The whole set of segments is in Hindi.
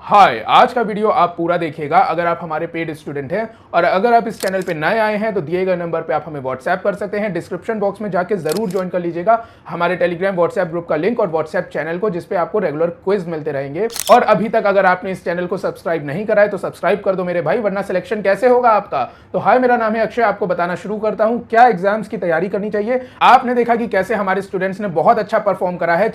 हाय, आज का वीडियो आप पूरा देखिएगा अगर आप हमारे पेड स्टूडेंट हैं। और अगर आप इस चैनल पे नए आए हैं तो दिए गए नंबर पे आप हमें व्हाट्सएप कर सकते हैं। डिस्क्रिप्शन बॉक्स में जाके जरूर ज्वाइन कर लीजिएगा हमारे टेलीग्राम व्हाट्सएप ग्रुप का लिंक और व्हाट्सएप चैनल को, जिसपे आपको रेगुलर क्विज मिलते रहेंगे। और अभी तक अगर आपने इस चैनल को सब्सक्राइब नहीं करा है तो सब्सक्राइब कर दो मेरे भाई, वरना सिलेक्शन कैसे होगा आपका। तो हाय, मेरा नाम है अक्षय, आपको बताना शुरू करता हूं क्या एग्जाम्स की तैयारी करनी चाहिए। आपने देखा कि कैसे हमारे स्टूडेंट्स ने बहुत अच्छा परफॉर्म करा है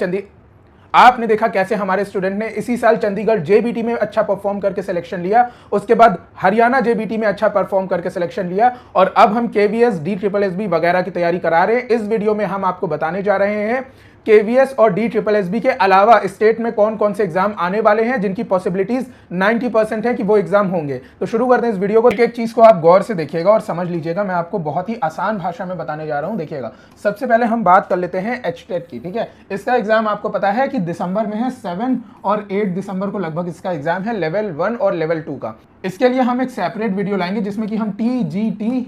आपने देखा कैसे हमारे स्टूडेंट ने इसी साल चंडीगढ़ जेबीटी में अच्छा परफॉर्म करके सिलेक्शन लिया, उसके बाद हरियाणा जेबीटी में अच्छा परफॉर्म करके सिलेक्शन लिया, और अब हम केवीएस DSSB वगैरह की तैयारी करा रहे हैं। इस वीडियो में हम आपको बताने जा रहे हैं केवीएस और DSSB के अलावा स्टेट में कौन कौन से एग्जाम आने वाले हैं जिनकी पॉसिबिलिटीज 90% है कि वो एग्जाम होंगे। तो शुरू करते हैं इस वीडियो को। एक चीज को आप गौर से देखिएगा और समझ लीजिएगा, मैं आपको बहुत ही आसान भाषा में बताने जा रहा हूं। देखिएगा, सबसे पहले हम बात कर लेते हैं HTET की। ठीक है, इसका एग्जाम आपको पता है कि दिसंबर में है, 7 और 8 दिसंबर को लगभग इसका एग्जाम है, लेवल 1 और लेवल 2 का। इसके लिए हम एक सेपरेट वीडियो लाएंगे जिसमें कि हम TGT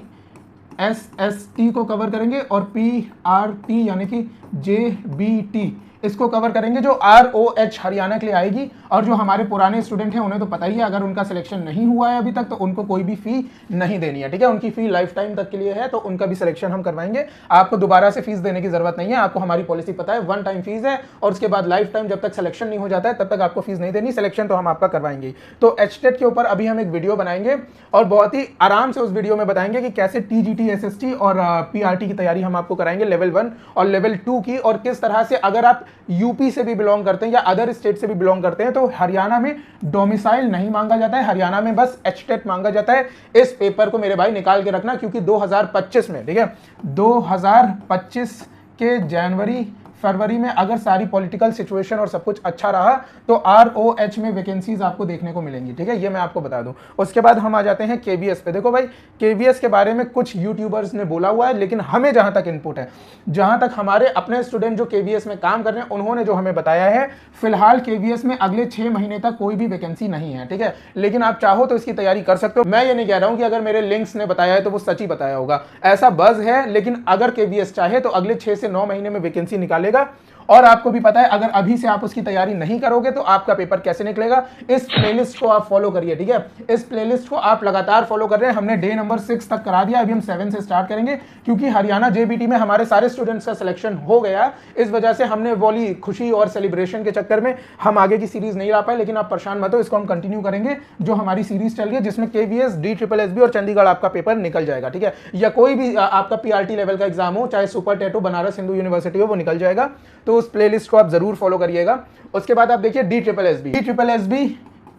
SST को कवर करेंगे और PRT यानी कि JBT इसको कवर करेंगे, जो ROH हरियाणा के लिए आएगी। और जो हमारे पुराने स्टूडेंट हैं उन्हें तो पता ही है, अगर उनका सिलेक्शन नहीं हुआ है अभी तक तो उनको कोई भी फी नहीं देनी है। ठीक है, उनकी फी लाइफ टाइम तक के लिए है, तो उनका भी सिलेक्शन हम करवाएंगे। आपको दोबारा से फीस देने की जरूरत नहीं है, आपको हमारी पॉलिसी पता है, 1 टाइम फीस है और उसके बाद लाइफ टाइम जब तक सिलेक्शन नहीं हो जाता है तब तक आपको फीस नहीं देनी, सिलेक्शन तो हम आपका करवाएंगे। तो HTET के ऊपर अभी हम एक वीडियो बनाएंगे और बहुत ही आराम से उस वीडियो में बताएंगे कि कैसे TGT SST और PRT की तैयारी हम आपको कराएंगे, लेवल 1 और लेवल 2 की। और किस तरह से अगर आप यूपी से भी बिलोंग करते हैं या अदर स्टेट से भी बिलोंग करते हैं तो हरियाणा में डोमिसाइल नहीं मांगा जाता है, हरियाणा में बस HTET मांगा जाता है। इस पेपर को मेरे भाई निकाल के रखना, क्योंकि 2025 में, ठीक है, 2025 के जनवरी फरवरी में अगर सारी पॉलिटिकल सिचुएशन और सब कुछ अच्छा रहा तो ROH में वैकेंसीज आपको देखने को मिलेंगी। ठीक है, ये मैं आपको बता दूं। उसके बाद हम आ जाते हैं KVS पे। देखो भाई, KVS के बारे में कुछ यूट्यूबर्स ने बोला हुआ है, लेकिन हमें जहां तक इनपुट है, जहां तक हमारे अपने स्टूडेंट जो KVS में काम कर रहे हैं उन्होंने जो हमें बताया है, फिलहाल KVS में अगले 6 महीने तक कोई भी वैकेंसी नहीं है। ठीक है, लेकिन आप चाहो तो इसकी तैयारी कर सकते हो। मैं ये नहीं कह रहा हूं कि अगर मेरे लिंक्स ने बताया है तो वो सच ही बताया होगा, ऐसा बज़ है। लेकिन अगर KVS चाहे तो अगले 6 से 9 महीने में वैकेंसी निकालेगा। और आपको भी पता है, अगर अभी से आप उसकी तैयारी नहीं करोगे तो आपका पेपर कैसे निकलेगा। इस प्लेलिस्ट को आप फॉलो करिए। ठीक है, इस प्लेलिस्ट को आप लगातार फॉलो कर रहे हैं। हमने डे नंबर 6 तक करा दिया, अभी हम 7 से स्टार्ट करेंगे, क्योंकि हरियाणा जेबीटी में हमारे सारे स्टूडेंट्स का सिलेक्शन हो गया। इस वजह से हमने बोली खुशी और सेलिब्रेशन के चक्कर में हम आगे की सीरीज नहीं ला पाए, लेकिन आप परेशान मत हो, इसको हम कंटिन्यू करेंगे। जो हमारी सीरीज चल रही है जिसमें KVS DSSB और चंडीगढ़ आपका पेपर निकल जाएगा। ठीक है, या कोई भी आपका PRT लेवल का एग्जाम हो, चाहे सुपर टेट हो, बनारस हिंदू यूनिवर्सिटी हो, वो निकल जाएगा। तो उस प्लेलिस्ट को आप जरूर फॉलो करिएगा। उसके बाद आप देखिए DSSB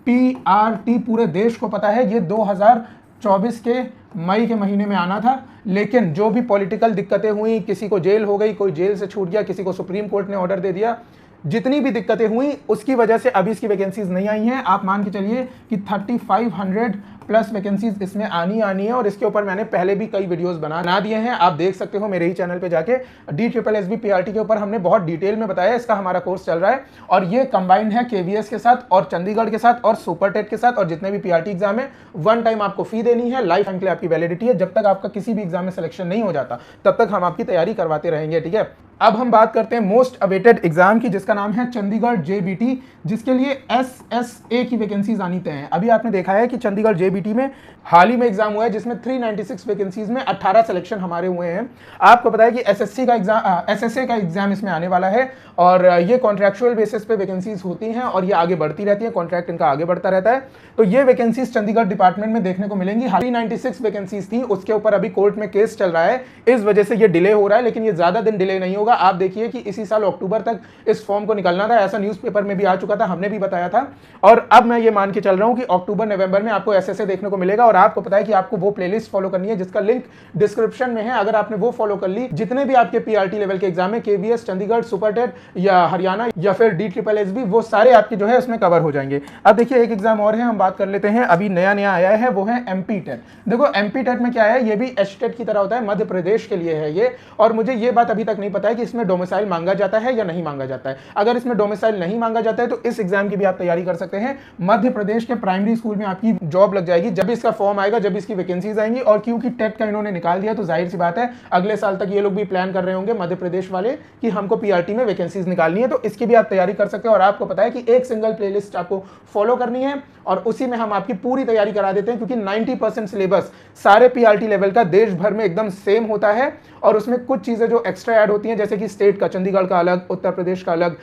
PRT पूरे देश को पता है, ये 2024 के मई के महीने में आना था, लेकिन जो भी पॉलिटिकल दिक्कतें हुई, किसी को जेल हो गई, कोई जेल से छूट गया, किसी को सुप्रीम कोर्ट ने ऑर्डर दे दिया, जितनी भी दिक्कतें हुई उसकी वजह से अभी इसकी वैकेंसीज नहीं आई हैं। आप मान के चलिए कि 3500 प्लस वैकेंसीज इसमें आनी है, और इसके ऊपर मैंने पहले भी कई वीडियोस बना दिए हैं, आप देख सकते हो मेरे ही चैनल पे जाके। DSSB PRT के ऊपर हमने बहुत डिटेल में बताया, इसका हमारा कोर्स चल रहा है, और ये कंबाइंड है KVS के साथ और चंडीगढ़ के साथ और सुपर टेट के साथ। और जितने भी PRT एग्जाम है, 1 टाइम आपको फी देनी है, लाइफ टाइम के लिए आपकी वैलिडिटी है। जब तक आपका किसी भी एग्जाम में सिलेक्शन नहीं हो जाता तब तक हम आपकी तैयारी करवाते रहेंगे। ठीक है, अब हम बात करते हैं मोस्ट अवेटेड एग्जाम की, जिसका नाम है चंडीगढ़ JBT, जिसके लिए SSA की वैकेंसीज आनी तय है। अभी आपने देखा है कि चंडीगढ़ JBT में हाल ही में एग्जाम हुआ है, जिसमें 396 वैकेंसीज में 18 सिलेक्शन हमारे हुए हैं। आपको पता है कि SSA का एग्जाम इसमें आने वाला है, और ये कॉन्ट्रैक्चुअल बेसिस पे वैकेंसीज होती हैं और ये आगे बढ़ती रहती है, कॉन्ट्रैक्ट इनका आगे बढ़ता रहता है। तो ये वैकेंसीज चंडीगढ़ डिपार्टमेंट में देखने को मिलेंगी। 396 वैकेंसीज थी, उसके ऊपर अभी कोर्ट में केस चल रहा है, इस वजह से ये डिले हो रहा है, लेकिन ये ज्यादा दिन डिले नहीं होगा। आप देखिए कि इसी साल अक्टूबर तक इस फॉर्म को निकलना था, ऐसा न्यूज़पेपर में भी आ चुका था, हमने भी बताया था। और अब मैं ये मान के चल रहा हूं कि अक्टूबर नवंबर में आपको SSA देखने को मिलेगा। और आपको पता है कि आपको वो प्लेलिस्ट फॉलो करनी है जिसका लिंक डिस्क्रिप्शन में है। अगर आपने वो फॉलो कर ली, जितने भी आपके PRT लेवल के एग्जाम है, KVS, चंडीगढ़, सुपर टेट या हरियाणा या फिर DSSB, वो सारे आपके जो है उसमें कवर हो जाएंगे। अब देखिए, एक एग्जाम और है, हम बात कर लेते हैं, अभी नया आया है, वो है MP टेट। देखो MP टेट में क्या है, ये भी HTET की तरह होता है, मध्य प्रदेश के लिए है ये। और मुझे ये बात अभी तक नहीं पता है कि इसमें डोमिसाइल मांगा जाता है या नहीं मांगा जाता है। अगर इसमें डोमिसाइल नहीं मांगा जाता है तो इस एग्जाम की भी आप तैयारी कर सकते हैं। मध्य प्रदेश के प्राइमरी स्कूल में आपकी जॉब लग जाएगी। जाएगी जब इसका फॉर्म आएगा, जब इसकी वैकेंसीज आएंगी। और क्योंकि टेट का इन्होंने निकाल दिया तो जाहिर सी बात है अगले साल तक ये लोग भी प्लान कर रहे होंगे मध्य प्रदेश वाले कि हमको पीआरटी में वैकेंसीज निकालनी है, तो इसकी भी आप तैयारी कर सकते हैं। और आपको पता है कि एक सिंगल प्लेलिस्ट आपको फॉलो करनी है और उसी में हम आपकी पूरी तैयारी करा देते हैं, क्योंकि 90% सिलेबस सारे पीआरटी लेवल का देश भर में एकदम सेम होता है। और उसमें कुछ चीजें जो एक्स्ट्रा ऐड होती हैं, जैसे कि स्टेट का चंडीगढ़ का अलग, उत्तर प्रदेश का अलग,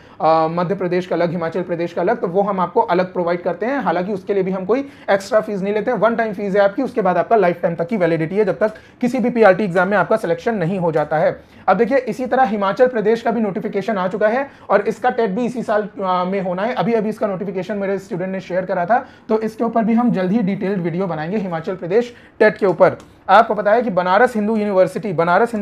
मध्य प्रदेश का अलग, हिमाचल प्रदेश का अलग, तो वो हम आपको अलग प्रोवाइड करते हैं। हालांकि उसके लिए भी हम कोई एक्स्ट्रा फीस नहीं लेते हैं, वन टाइम फीस है आपकी, उसके बाद आपका लाइफ टाइम तक की वैलिडिटी है, जब तक किसी भी पीआरटी एग्जाम में आपका सिलेक्शन नहीं हो जाता है। अब देखिए इसी तरह हिमाचल प्रदेश का भी नोटिफिकेशन आ चुका है और इसका टेट भी इसी साल में होना है। अभी इसका नोटिफिकेशन मेरे स्टूडेंट ने शेयर करा था, तो इसके ऊपर भी हम जल्द ही डिटेल्ड वीडियो बनाएंगे हिमाचल प्रदेश टेट के ऊपर। आपको पता है कि बनारस हिंदू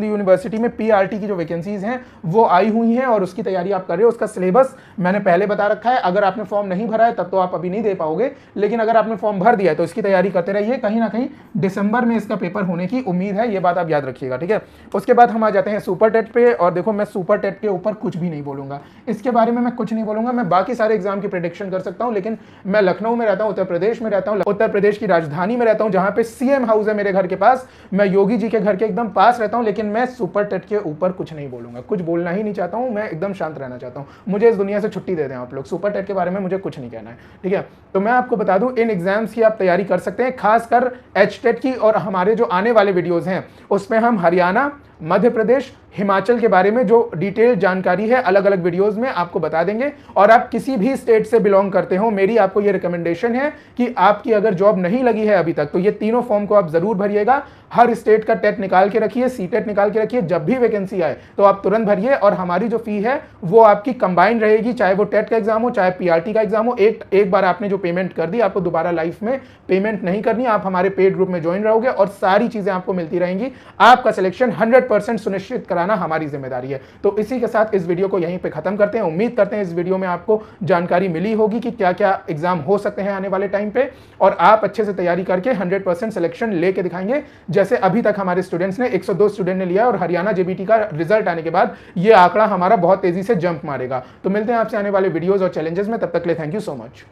यूनिवर्सिटी में पीआरटी की जो वैकेंसीज हैं वो आई हुई हैं और उसकी तैयारी आप कर रहे हो। उसका सिलेबस मैंने पहले बता रखा है। अगर आपने फॉर्म नहीं भरा है तब तो आप अभी नहीं दे पाओगे, लेकिन अगर आपने फॉर्म भर दिया है तो इसकी तैयारी करते रहिए। कहीं ना कहीं दिसंबर में इसका पेपर होने की उम्मीद है, ये बात आप याद रखिएगा, ठीक है। उसके बाद हम आ जाते हैं सुपर टेट पे। और देखो मैं सुपर टेट के ऊपर कुछ भी नहीं बोलूंगा, इसके बारे में मैं कुछ नहीं बोलूंगा। मैं बाकी सारे एग्जाम की प्रेडिक्शन कर सकता हूं, लेकिन मैं लखनऊ में रहता हूं, उत्तर प्रदेश में रहता हूं, उत्तर प्रदेश की राजधानी में रहता हूं, जहां पे सीएम हाउस है मेरे घर के पास। मैं योगी जी के घर के एकदम पास रहता हूं, लेकिन मैं सुपर टेट के ऊपर कुछ नहीं बोलूंगा, कुछ बोलना ही नहीं चाहता हूं। मैं एकदम शांत रहना चाहता हूं। मुझे इस दुनिया से छुट्टी दे दें आप लोग, सुपर टेट के बारे में मुझे कुछ नहीं कहना है, ठीक है। तो मैं आपको बता दूं इन एग्जाम्स की आप तैयारी कर सकते हैं, खासकर एचटेट की। और हमारे जो आने वाले वीडियोस हैं उसमें हम हरियाणा, मध्य प्रदेश, हिमाचल के बारे में जो डिटेल जानकारी है अलग अलग वीडियोस में आपको बता देंगे। और आप किसी भी स्टेट से बिलोंग करते हो, मेरी आपको ये रिकमेंडेशन है कि आपकी अगर जॉब नहीं लगी है अभी तक तो ये तीनों फॉर्म को आप जरूर भरिएगा। हर स्टेट का टेट निकाल के रखिए, सीटेट निकाल के रखिए। जब भी वैकेंसी आए तो आप तुरंत भरिए। और हमारी जो फी है वो आपकी कंबाइंड रहेगी, चाहे वो टेट का एग्जाम हो चाहे पीआरटी का एग्जाम हो। एक बार आपने जो पेमेंट कर दी आपको दोबारा लाइफ में पेमेंट नहीं करनी। आप हमारे पेड ग्रुप में ज्वाइन रहोगे और सारी चीजें आपको मिलती रहेंगी। आपका सिलेक्शन 100% सुनिश्चित कराना हमारी जिम्मेदारी है। तो इसी के साथ इस वीडियो को यहीं पे खत्म करते हैं। उम्मीद करते हैं इस वीडियो में आपको जानकारी मिली होगी कि क्या क्या एग्जाम हो सकते हैं आने वाले टाइम पे, और आप अच्छे से तैयारी करके 100% सिलेक्शन लेके दिखाएंगे। जैसे अभी तक हमारे स्टूडेंट्स ने 102 स्टूडेंट ने लिया और हरियाणा जेबीटी का रिजल्ट आने के बाद ये आंकड़ा हमारा बहुत तेजी से जंप मारेगा। तो मिलते हैं आपसे आने वाले वीडियोस और चैलेंजेस में, तब तक के लिए थैंक यू सो मच।